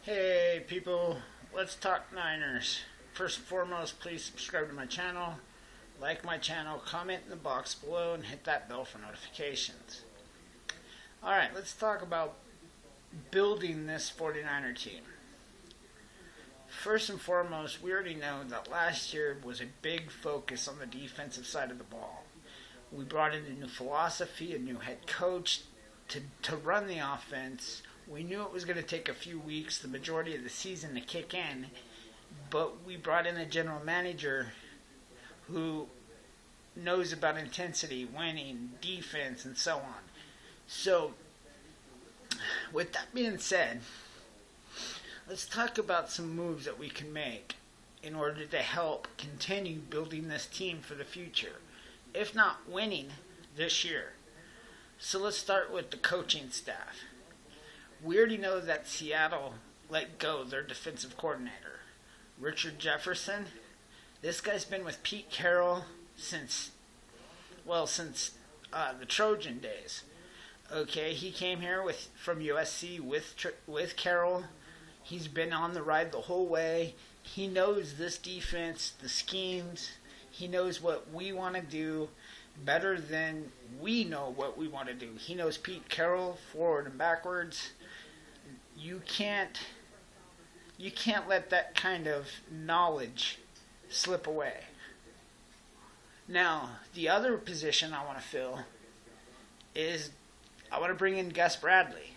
Hey people, let's talk Niners. First and foremost, please subscribe to my channel, like my channel, comment in the box below, and hit that bell for notifications. Alright, let's talk about building this 49er team. First and foremost, we already know that last year was a big focus on the defensive side of the ball. We brought in a new philosophy, a new head coach to run the offense. We knew it was going to take a few weeks, the majority of the season, to kick in, but we brought in a general manager who knows about intensity, winning, defense, and so on. So, with that being said, let's talk about some moves that we can make in order to help continue building this team for the future, if not winning this year. So let's start with the coaching staff. We already know that Seattle let go their defensive coordinator, Richard Jefferson. This guy's been with Pete Carroll since the Trojan days. Okay, he came here from USC with Carroll. He's been on the ride the whole way. He knows this defense, the schemes. He knows what we want to do better than we know what we want to do. He knows Pete Carroll forward and backwards. You can't let that kind of knowledge slip away. Now, the other position I want to fill is I want to bring in Gus Bradley.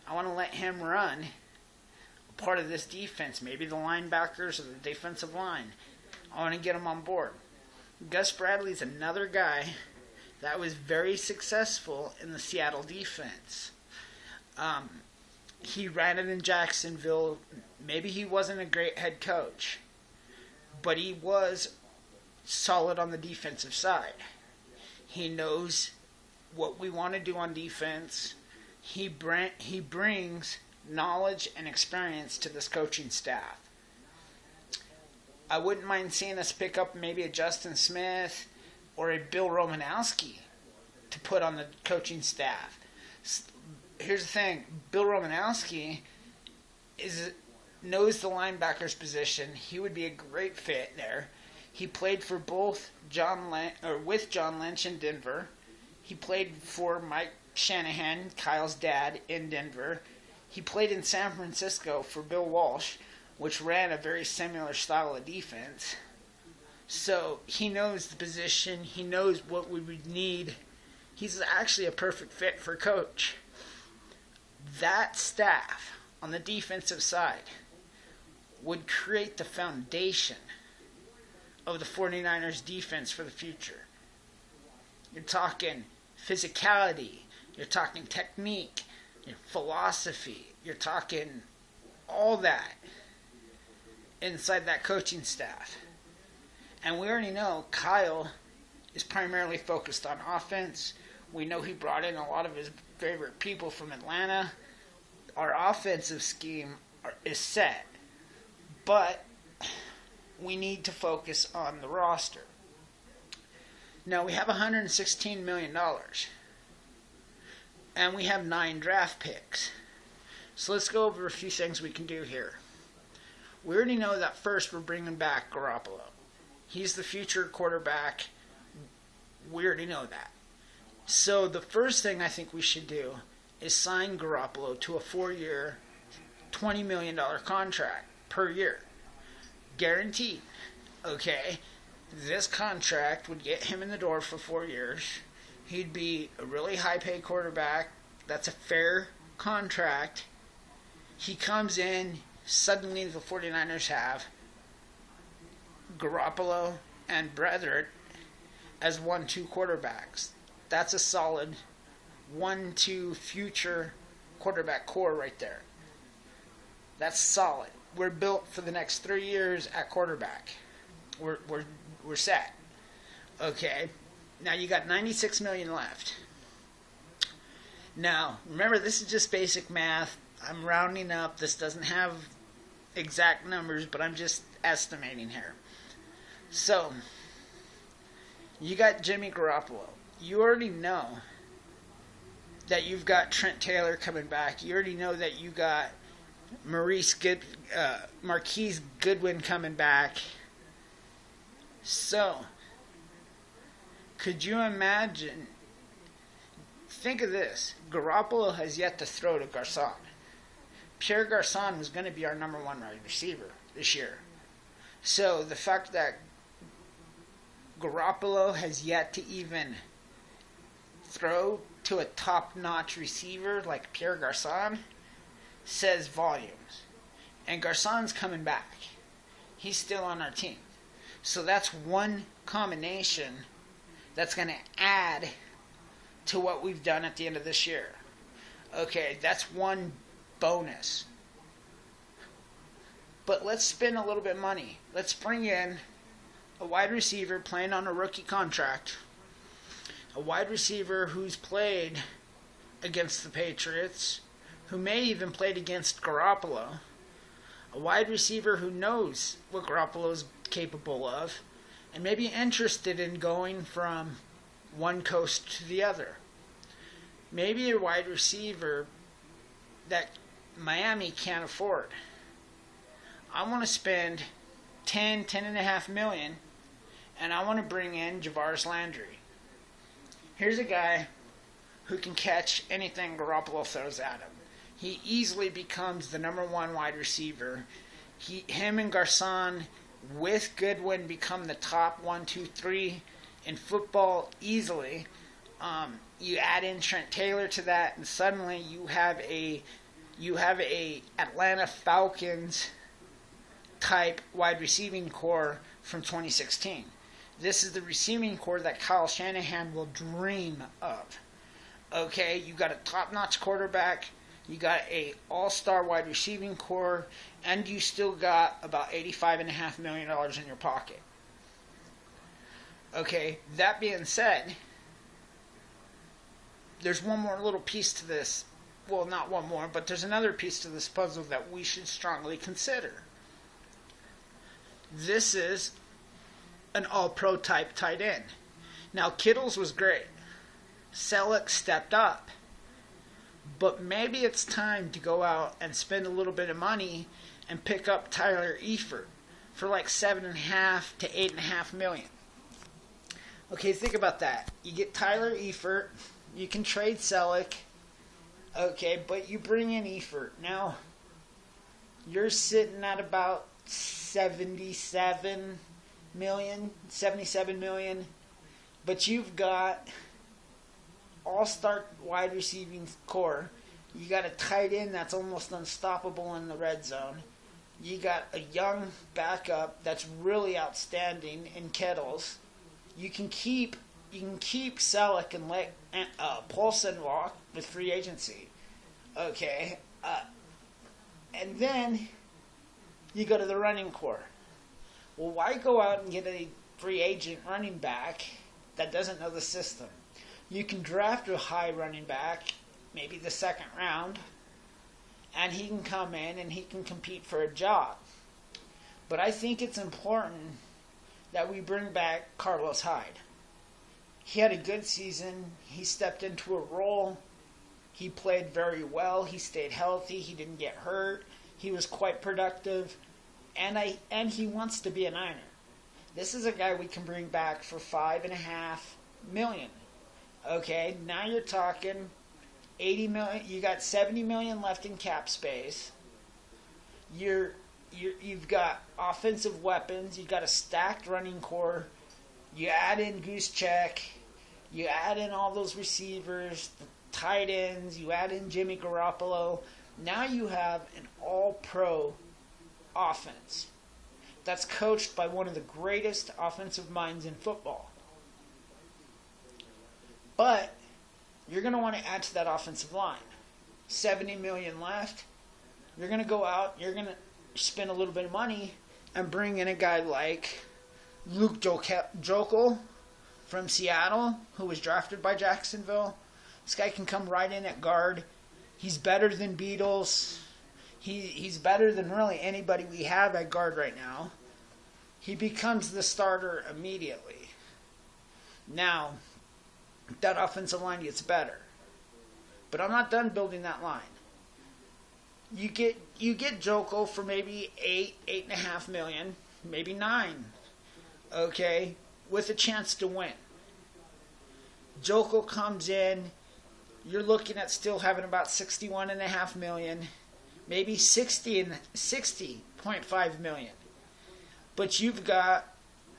I want to let him run part of this defense, maybe the linebackers or the defensive line. I want to get him on board. Gus Bradley's another guy that was very successful in the Seattle defense. He ran it in Jacksonville. Maybe he wasn't a great head coach, but he was solid on the defensive side. He knows what we want to do on defense. He brings knowledge and experience to this coaching staff. I wouldn't mind seeing us pick up maybe a Justin Smith or a Bill Romanowski to put on the coaching staff. Here's the thing. Bill Romanowski knows the linebackers position. He would be a great fit there. He played for both with John Lynch in Denver. He played for Mike Shanahan, Kyle's dad, in Denver. He played in San Francisco for Bill Walsh, which ran a very similar style of defense. So he knows the position. He knows what we would need. He's actually a perfect fit for coach. That staff on the defensive side would create the foundation of the 49ers defense for the future. You're talking physicality. You're talking technique. Your philosophy. You're talking all that inside that coaching staff. And we already know Kyle is primarily focused on offense. We know he brought in a lot of his favorite people from Atlanta. Our offensive scheme is set, but we need to focus on the roster. Now, we have $116 million, and we have 9 draft picks. So let's go over a few things we can do here. We already know that first we're bringing back Garoppolo. He's the future quarterback. We already know that. So the first thing I think we should do is sign Garoppolo to a 4-year, $20 million contract per year. Guaranteed. Okay? This contract would get him in the door for 4 years. He'd be a really high-paid quarterback. That's a fair contract. He comes in, suddenly the 49ers have Garoppolo and Bradford as 1-2 quarterbacks. That's a solid 1-2 future quarterback core right there. That's solid. We're built for the next 3 years at quarterback. We're set. Okay. Now you got $96 million left. Now, remember, this is just basic math. I'm rounding up. This doesn't have exact numbers, but I'm just estimating here. So, you got Jimmy Garoppolo. You already know that you've got Trent Taylor coming back. You already know that you got Marquise Goodwin coming back. So, could you imagine? Think of this. Garoppolo has yet to throw to Garcon. Pierre Garcon was going to be our number one wide receiver this year. So, the fact that Garoppolo has yet to even throw to a top-notch receiver like Pierre Garcon says volumes. And Garcon's coming back. He's still on our team. So that's one combination that's going to add to what we've done at the end of this year. Okay, that's one bonus. But let's spend a little bit of money. Let's bring in a wide receiver playing on a rookie contract. A wide receiver who's played against the Patriots, who may even played against Garoppolo. A wide receiver who knows what Garoppolo is capable of, and maybe interested in going from one coast to the other. Maybe a wide receiver that Miami can't afford. I want to spend $10.5 million, and I want to bring in Jarvis Landry. Here's a guy who can catch anything Garoppolo throws at him. He easily becomes the number one wide receiver. Him and Garcon with Goodwin become the top 1, 2, 3 in football easily. You add in Trent Taylor to that, and suddenly you have a Atlanta Falcons type wide receiving core from 2016. This is the receiving core that Kyle Shanahan will dream of. Okay, you got a top-notch quarterback, you got a all-star wide receiving core, and you still got about $85.5 million in your pocket. Okay, that being said, there's one more little piece to this. Well, not one more, but there's another piece to this puzzle that we should strongly consider. This is an all-pro type tight end. Now, Kittle's was great. Selleck stepped up. But maybe it's time to go out and spend a little bit of money and pick up Tyler Eifert for like $7.5 to $8.5 million. Okay, think about that. You get Tyler Eifert, you can trade Selleck, okay, but you bring in Eifert. Now, you're sitting at about $77 million, but you've got all-star wide receiving core. You got a tight end that's almost unstoppable in the red zone. You got a young backup that's really outstanding in Kettles. You can keep Selleck and let Paulson walk with free agency. Okay, and then you go to the running core. Well, why go out and get a free agent running back that doesn't know the system? You can draft a high running back, maybe the second round, and he can come in and he can compete for a job. But I think it's important that we bring back Carlos Hyde. He had a good season. He stepped into a role. He played very well. He stayed healthy. He didn't get hurt. He was quite productive. And he wants to be a Niner. This is a guy we can bring back for $5.5 million. Okay, now you're talking $80 million. You got $70 million left in cap space. You've got offensive weapons. You got a stacked running core. You add in Goosecheck. You add in all those receivers, the tight ends. You add in Jimmy Garoppolo. Now you have an all-pro offense that's coached by one of the greatest offensive minds in football. But you're going to want to add to that offensive line. $70 million left. You're going to go out, you're going to spend a little bit of money and bring in a guy like Luke Joeckel from Seattle, who was drafted by Jacksonville. This guy can come right in at guard. He's better than Beatles. He's better than really anybody we have at guard right now. He becomes the starter immediately. Now, that offensive line gets better. But I'm not done building that line. You get Joko for maybe 8.5 million, maybe 9. Okay, with a chance to win. Joko comes in, you're looking at still having about 61.5 million, maybe 60.5 million. But you've got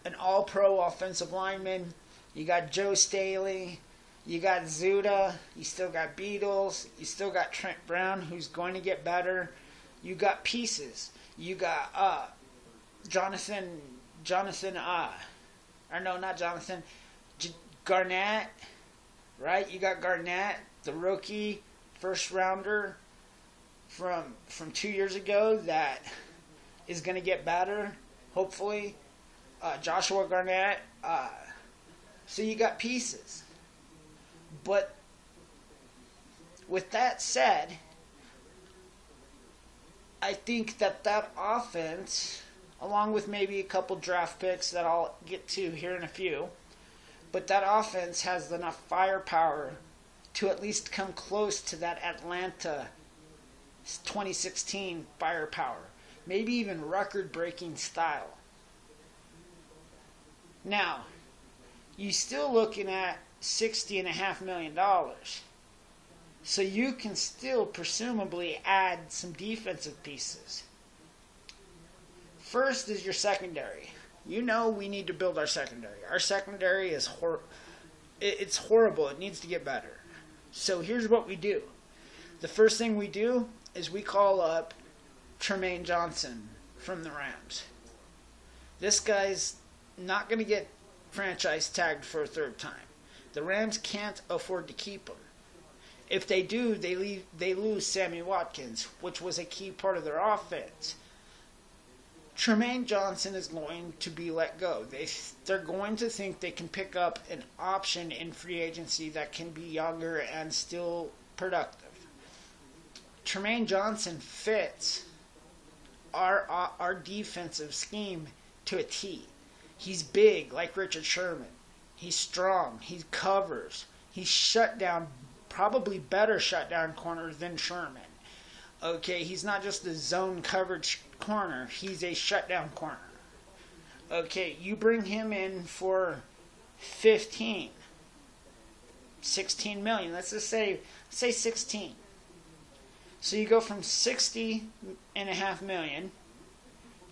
an all-pro offensive lineman, you got Joe Staley, you got Zuda, you still got Beatles, you still got Trent Brown, who's going to get better. You got pieces. You got Jonathan, or no, not Jonathan, Garnett, right? You got Garnett, the rookie, first rounder from 2 years ago that is going to get better, hopefully. Joshua Garnett. So you got pieces. But with that said, I think that offense, along with maybe a couple draft picks that I'll get to here in a few, but that offense has enough firepower to at least come close to that Atlanta 2016 firepower. Maybe even record-breaking style. Now, you're still looking at $60.5 million. So you can still presumably add some defensive pieces. First is your secondary. You know we need to build our secondary. Our secondary is it's horrible. It needs to get better. So here's what we do. The first thing we do is we call up Tremaine Johnson from the Rams. This guy's not going to get franchise tagged for a third time. The Rams can't afford to keep him. If they do, they lose Sammy Watkins, which was a key part of their offense. Tremaine Johnson is going to be let go. They're going to think they can pick up an option in free agency that can be younger and still productive. Tremaine Johnson fits our defensive scheme to a T. He's big, like Richard Sherman. He's strong. He covers. He's shut down, probably better shut down corner than Sherman. Okay, he's not just a zone coverage corner. He's a shutdown corner. Okay, you bring him in for 16 million. Let's just say 16. So you go from 60.5 million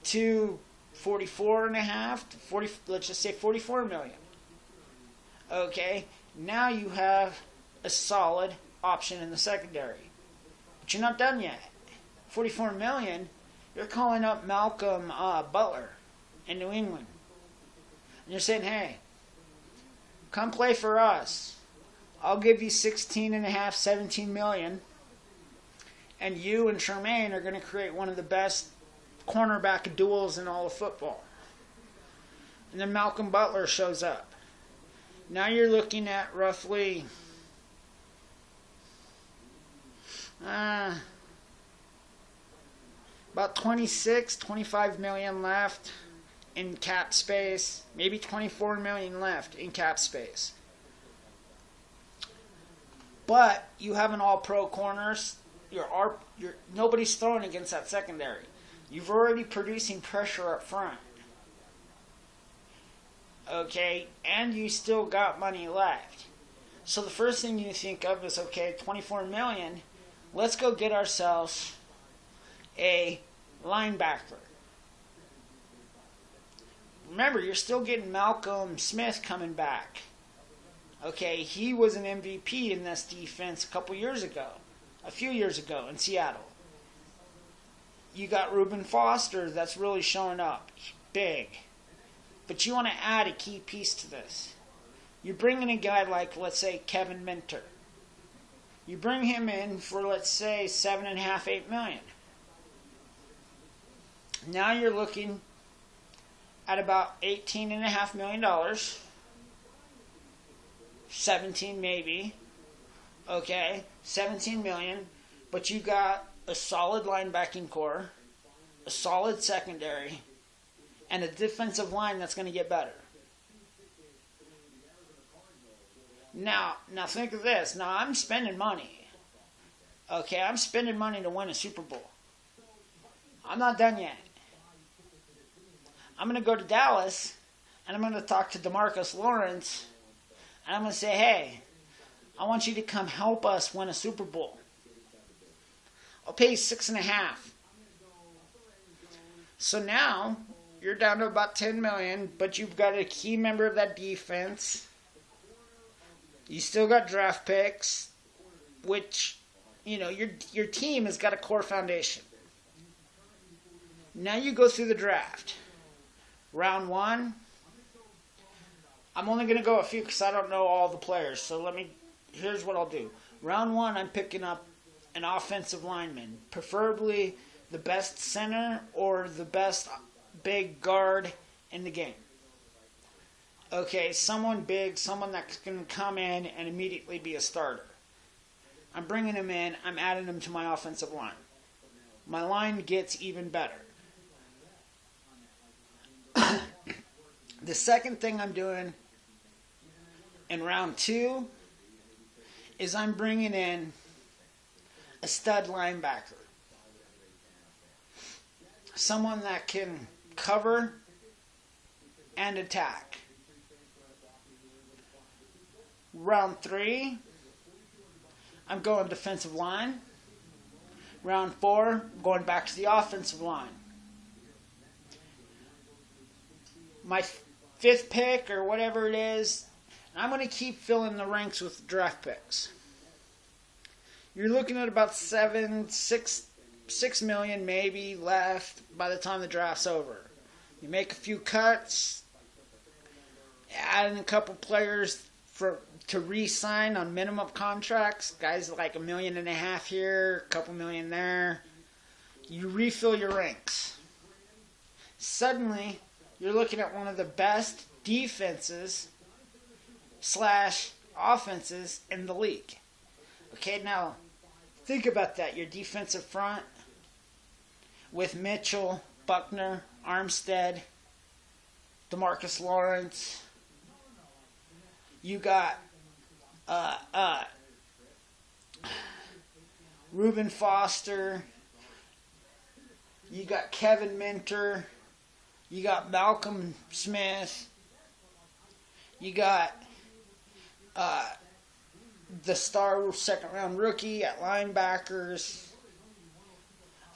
to 44.5 to 40. Let's just say 44 million. Okay, now you have a solid option in the secondary. But you're not done yet. 44 million, you're calling up Malcolm Butler in New England. And you're saying, hey, come play for us. I'll give you 16.5, 17 million. And you and Tremaine are going to create one of the best cornerback duels in all of football. And then Malcolm Butler shows up. Now you're looking at roughly about 26, 25 million left in cap space. Maybe 24 million left in cap space. But you have an all-pro corners. Nobody's throwing against that secondary. You've already producing pressure up front. Okay, and you still got money left. So the first thing you think of is, okay, 24 million, let's go get ourselves a linebacker. Remember, you're still getting Malcolm Smith coming back. Okay, he was an MVP in this defense a few years ago in Seattle. You got Reuben Foster that's really showing up. Big. But you want to add a key piece to this. You bring in a guy like, let's say, Kevin Minter. You bring him in for, let's say, 7.5, 8 million. Now you're looking at about $18.5 million. 17 maybe. Okay, 17 million. But you got a solid linebacking core, a solid secondary, and a defensive line that's going to get better. Now think of this. Now I'm spending money. Okay, I'm spending money to win a Super Bowl. I'm not done yet. I'm going to go to Dallas, and I'm going to talk to DeMarcus Lawrence, and I'm going to say, hey, I want you to come help us win a Super Bowl. I'll pay you $6.5. So now you're down to about $10 million, but you've got a key member of that defense. You still got draft picks, which, you know, your team has got a core foundation. Now you go through the draft. Round 1, I'm only going to go a few because I don't know all the players. So here's what I'll do. Round 1, I'm picking up an offensive lineman, preferably the best center or the best big guard in the game. Okay, someone big, someone that's going to come in and immediately be a starter. I'm bringing him in, I'm adding him to my offensive line. My line gets even better. The second thing I'm doing in round 2 is I'm bringing in a stud linebacker. Someone that can cover and attack. Round 3, I'm going defensive line. Round 4, I'm going back to the offensive line. My 5th pick or whatever it is, I'm going to keep filling the ranks with draft picks. You're looking at about 6 million maybe left by the time the draft's over. You make a few cuts, add in a couple players to re-sign on minimum contracts. Guys like $1.5 million here, a couple million there. You refill your ranks. Suddenly, you're looking at one of the best defenses / offenses in the league. Okay, now think about that. Your defensive front with Mitchell, Buckner, Armstead, DeMarcus Lawrence. You got Reuben Foster. You got Kevin Minter. You got Malcolm Smith. You got the star second-round rookie at linebackers.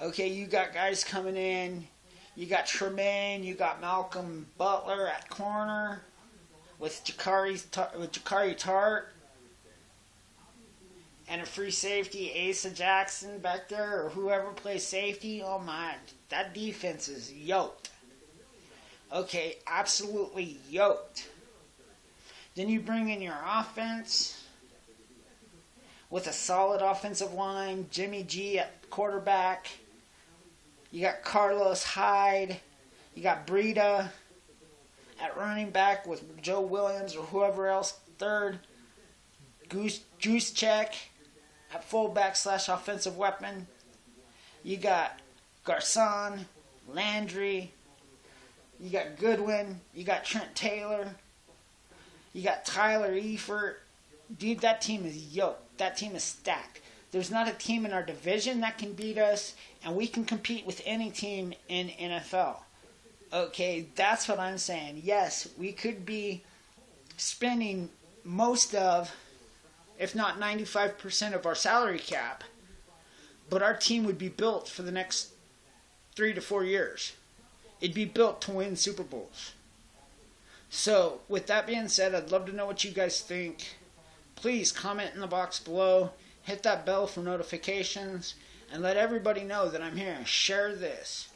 Okay, you got guys coming in. You got Tremaine. You got Malcolm Butler at corner with Jakari Tart. And a free safety, Asa Jackson back there, or whoever plays safety. Oh my, that defense is yoked. Okay, absolutely yoked. Then you bring in your offense with a solid offensive line. Jimmy G at quarterback. You got Carlos Hyde. You got Breida at running back with Joe Williams or whoever else third. Juszczyk at fullback / offensive weapon. You got Garcon, Landry. You got Goodwin. You got Trent Taylor. You got Tyler Eifert. Dude, that team is yoked. That team is stacked. There's not a team in our division that can beat us, and we can compete with any team in NFL. Okay, that's what I'm saying. Yes, we could be spending most of, if not 95% of our salary cap, but our team would be built for the next 3 to 4 years. It'd be built to win Super Bowls. So, with that being said, I'd love to know what you guys think. Please comment in the box below. Hit that bell for notifications. And let everybody know that I'm here. Share this.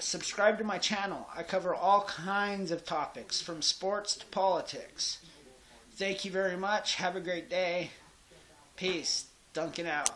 Subscribe to my channel. I cover all kinds of topics, from sports to politics. Thank you very much. Have a great day. Peace. Duncan out.